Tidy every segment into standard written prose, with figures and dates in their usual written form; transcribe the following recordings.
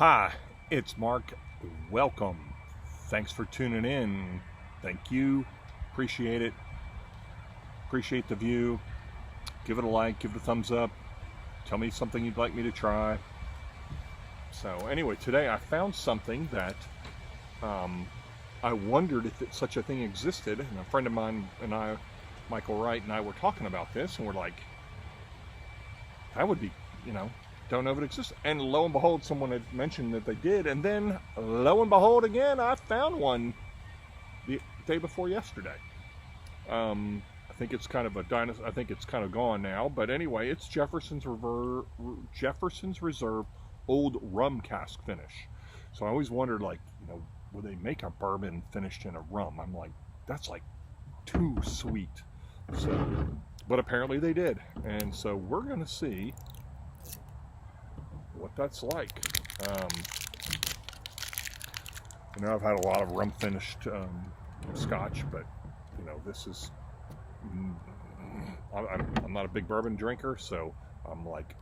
Hi, it's Mark. Welcome. Thanks for tuning in. Thank you. Appreciate it. Appreciate the view. Give it a like, give it a thumbs up. Tell me something you'd like me to try. So anyway, today I found something that I wondered if such a thing existed. And a friend of mine and I, Michael Wright, and I were talking about this, and we're like, that would be, don't know if it exists. And lo and behold, someone had mentioned that they did, and then lo and behold again, I found one the day before yesterday. I think it's kind of a dinosaur. I think it's kind of gone now, but anyway, it's Jefferson's Reserve Old Rum Cask finish. So I always wondered, would they make a bourbon finished in a rum? I'm like, that's like too sweet. So, but apparently they did, and so we're gonna see what that's like. I've had a lot of rum finished Scotch, but this is. I'm not a big bourbon drinker, so I'm like,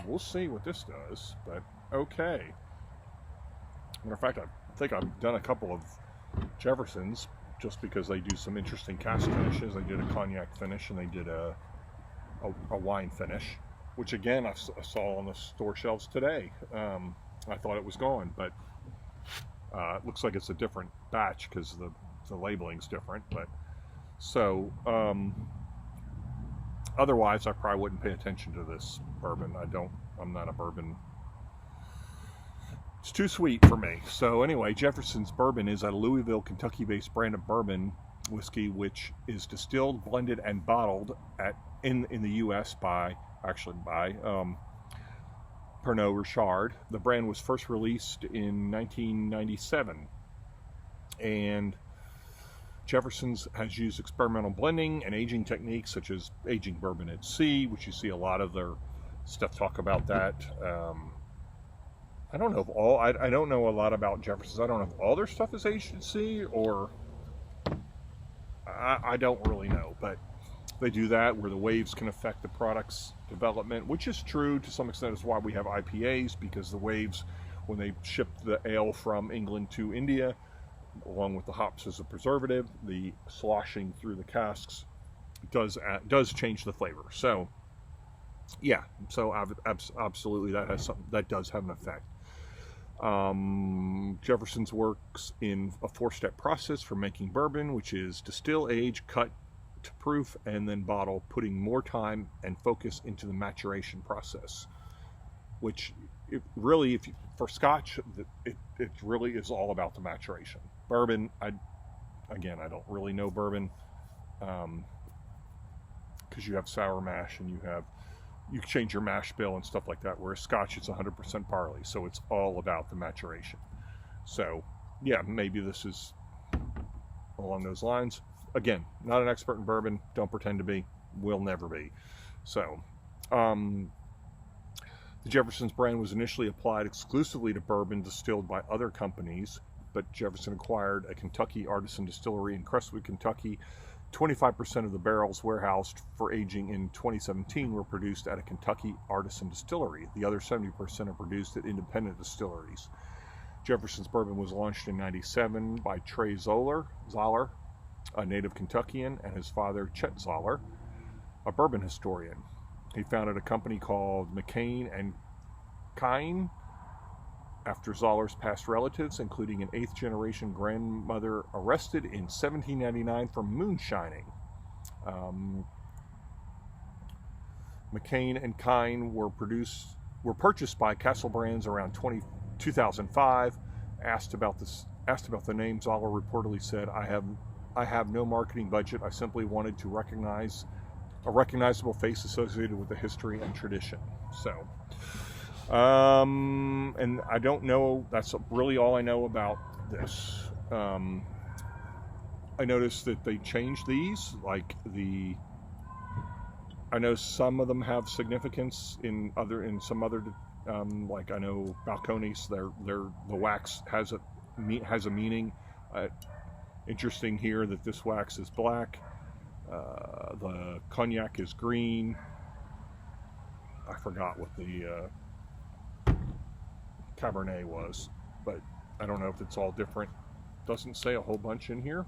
we'll see what this does. But okay. Matter of fact, I think I've done a couple of Jeffersons just because they do some interesting cask finishes. They did a cognac finish and they did a wine finish, which again I saw on the store shelves today. I thought it was gone, but it looks like it's a different batch because the labeling's different. But so otherwise, I probably wouldn't pay attention to this bourbon. I'm not a bourbon. It's too sweet for me. So anyway, Jefferson's Bourbon is a Louisville, Kentucky-based brand of bourbon whiskey, which is distilled, blended, and bottled in the U.S. by Pernod Charred. The brand was first released in 1997, and Jefferson's has used experimental blending and aging techniques such as aging bourbon at sea, which you see a lot of their stuff talk about that. I don't know if I don't know a lot about Jefferson's. I don't know if all their stuff is aged at sea, or I don't really know, but they do that where the waves can affect the product's development, which is true to some extent. Is why we have IPAs, because the waves, when they ship the ale from England to India, along with the hops as a preservative, the sloshing through the casks does change the flavor. So yeah, so absolutely that does have an effect. Jefferson's works in a 4-step process for making bourbon, which is distill, age, cut to proof, and then bottle, putting more time and focus into the maturation process. Which for Scotch, it really is all about the maturation. Bourbon, I don't really know bourbon, because you have sour mash and you change your mash bill and stuff like that, whereas Scotch, it's 100% barley, so it's all about the maturation. So yeah, maybe this is along those lines. Again, not an expert in bourbon, don't pretend to be, will never be. So the Jefferson's brand was initially applied exclusively to bourbon distilled by other companies, but Jefferson acquired a Kentucky artisan distillery in Crestwood, Kentucky. 25% of the barrels warehoused for aging in 2017 were produced at a Kentucky artisan distillery. The other 70% are produced at independent distilleries. Jefferson's Bourbon was launched in '97 by Trey Zoller, a native Kentuckian, and his father, Chet Zoller, a bourbon historian. He founded a company called McCain and Kine after Zoller's past relatives, including an 8th-generation grandmother arrested in 1799 for moonshining. McCain and Kine were purchased by Castle Brands around 2005. Asked about the name, Zoller reportedly said, "I have no marketing budget. I simply wanted to recognize a recognizable face associated with the history and tradition." So. And I don't know, that's really all I know about this. I noticed that they changed these, I know some of them have significance in some other, like I know Balcones, the wax has a meaning. Interesting here that this wax is black, the cognac is green. I forgot what the Cabernet was, but I don't know if it's all different. Doesn't say a whole bunch in here.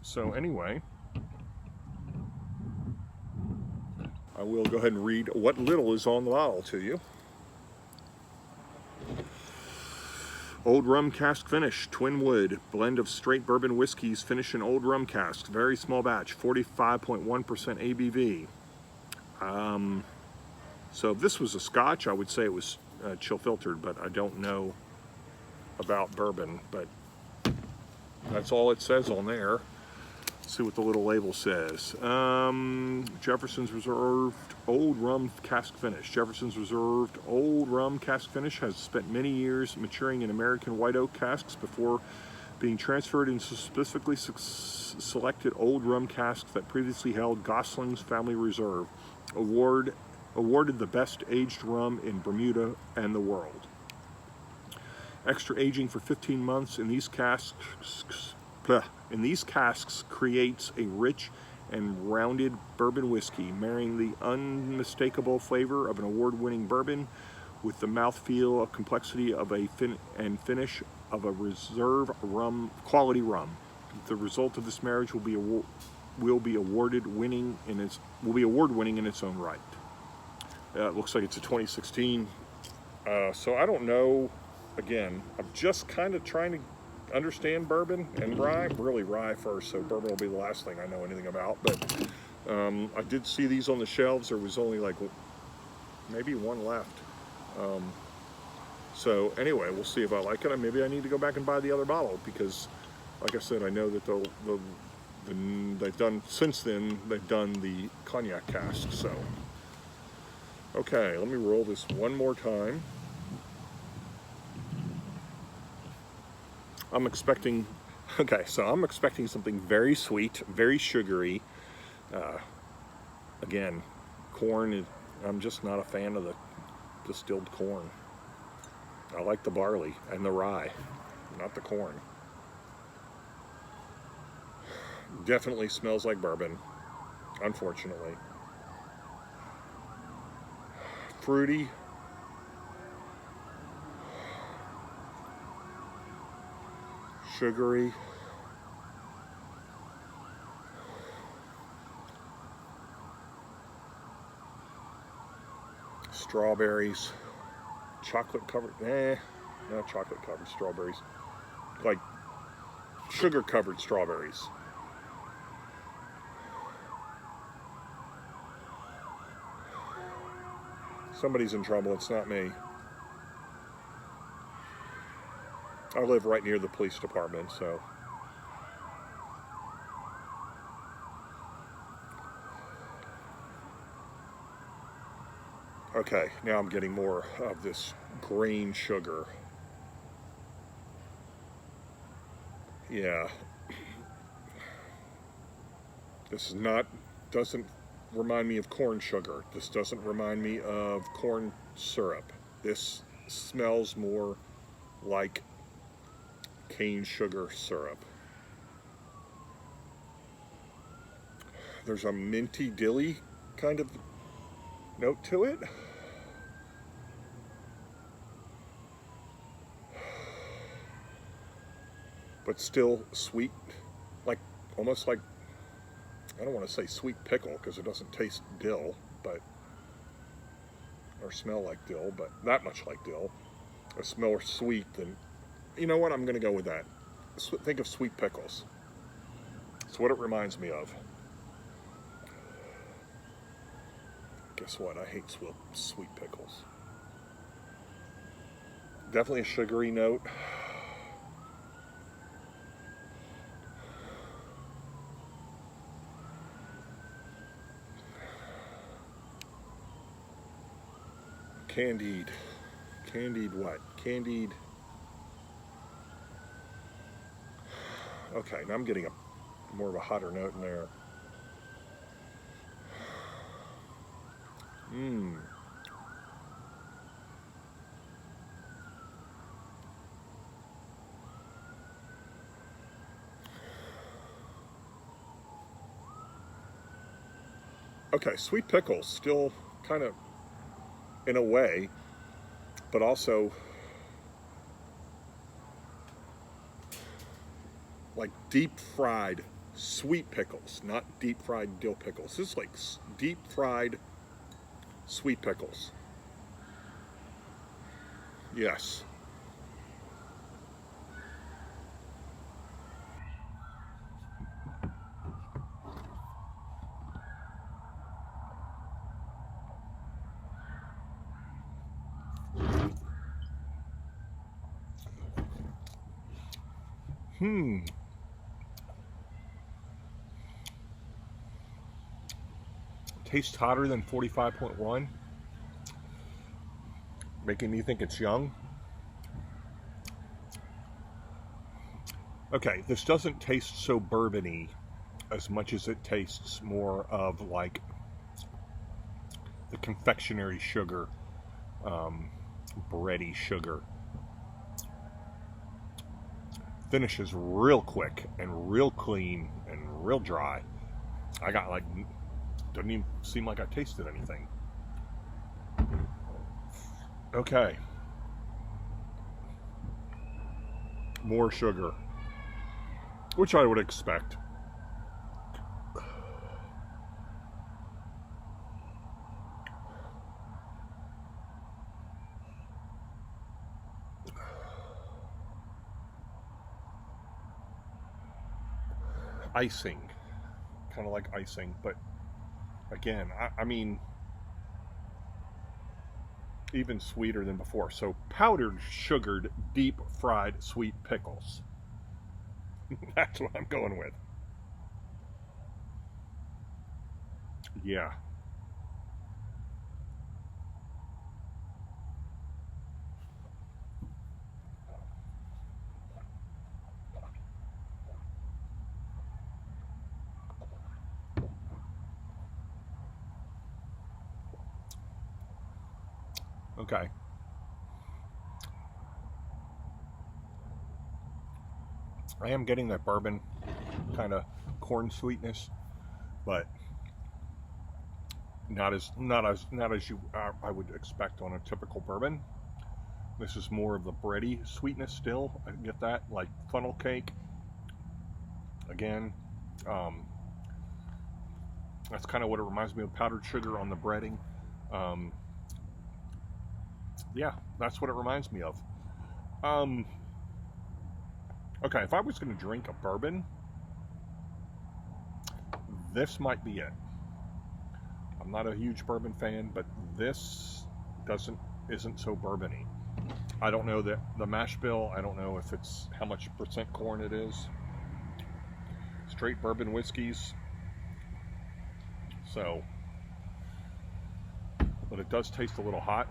So anyway, I will go ahead and read what little is on the bottle to you. Old rum cask finish, twin wood, blend of straight bourbon whiskeys, finished in old rum casks, very small batch, 45.1% ABV. So if this was a Scotch, I would say it was chill filtered, but I don't know about bourbon, but that's all it says on there. Let's see what the little label says. Jefferson's Reserved Old Rum Cask Finish. Jefferson's Reserved Old Rum Cask Finish has spent many years maturing in American white oak casks before being transferred into specifically selected old rum casks that previously held Gosling's Family Reserve, awarded the best aged rum in Bermuda and the world. Extra aging for 15 months in these casks creates a rich and rounded bourbon whiskey, marrying the unmistakable flavor of an award-winning bourbon with the mouthfeel, complexity of a finish of a reserve rum, quality rum. The result of this marriage will be award-winning in its own right. It looks like it's a 2016. So I don't know. Again, I'm just kind of trying to understand bourbon and rye. Really rye first, so bourbon will be the last thing I know anything about. But I did see these on the shelves. There was only like maybe one left. So anyway, we'll see if I like it. And maybe I need to go back and buy the other bottle because, like I said, I know that they've done since then. They've done the cognac cask. So okay, let me roll this one more time. I'm expecting something very sweet, very sugary. Again, corn, I'm just not a fan of the distilled corn. I like the barley and the rye, not the corn. Definitely smells like bourbon, unfortunately. Fruity. Sugary, strawberries, chocolate covered, not chocolate covered strawberries, like sugar covered strawberries. Somebody's in trouble, it's not me. I live right near the police department, so. Okay, now I'm getting more of this grain sugar. Yeah. This doesn't remind me of corn sugar. This doesn't remind me of corn syrup. This smells more like cane sugar syrup. There's a minty dilly kind of note to it. But still sweet, like almost like, I don't want to say sweet pickle because it doesn't taste dill, but, or smell like dill, but that much like dill. It smells more sweet than, you know what, I'm going to go with that. Think of sweet pickles. It's what it reminds me of. Guess what? I hate sweet pickles. Definitely a sugary note. Candied. Candied what? Candied. Okay, now I'm getting more of a hotter note in there. Okay, sweet pickles still kind of, in a way, but also like deep fried sweet pickles, not deep fried dill pickles. This is like deep fried sweet pickles. Yes. Tastes hotter than 45.1, making me think it's young. Okay, this doesn't taste so bourbony as much as it tastes more of like the confectionery sugar, bready sugar. Finishes real quick and real clean and real dry. I got like, doesn't even seem like I tasted anything. Okay. More sugar, which I would expect. Icing, kind of like icing, but again, I mean, even sweeter than before. So powdered, sugared, deep fried sweet pickles. That's what I'm going with. Yeah. Okay. I am getting that bourbon kind of corn sweetness, but not as you I would expect on a typical bourbon. This is more of the bready sweetness still. I get that, like funnel cake. Again, that's kind of what it reminds me of, powdered sugar on the breading. Yeah, that's what it reminds me of. Okay, if I was going to drink a bourbon, this might be it. I'm not a huge bourbon fan, but this isn't so bourbony. I don't know the mash bill. I don't know if it's how much percent corn it is. Straight bourbon whiskeys. So, but it does taste a little hot.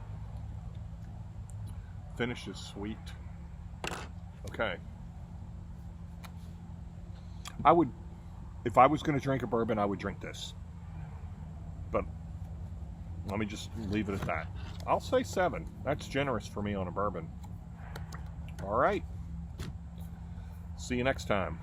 Finish is sweet. Okay. If I was going to drink a bourbon, I would drink this. But let me just leave it at that. I'll say 7. That's generous for me on a bourbon. All right. See you next time.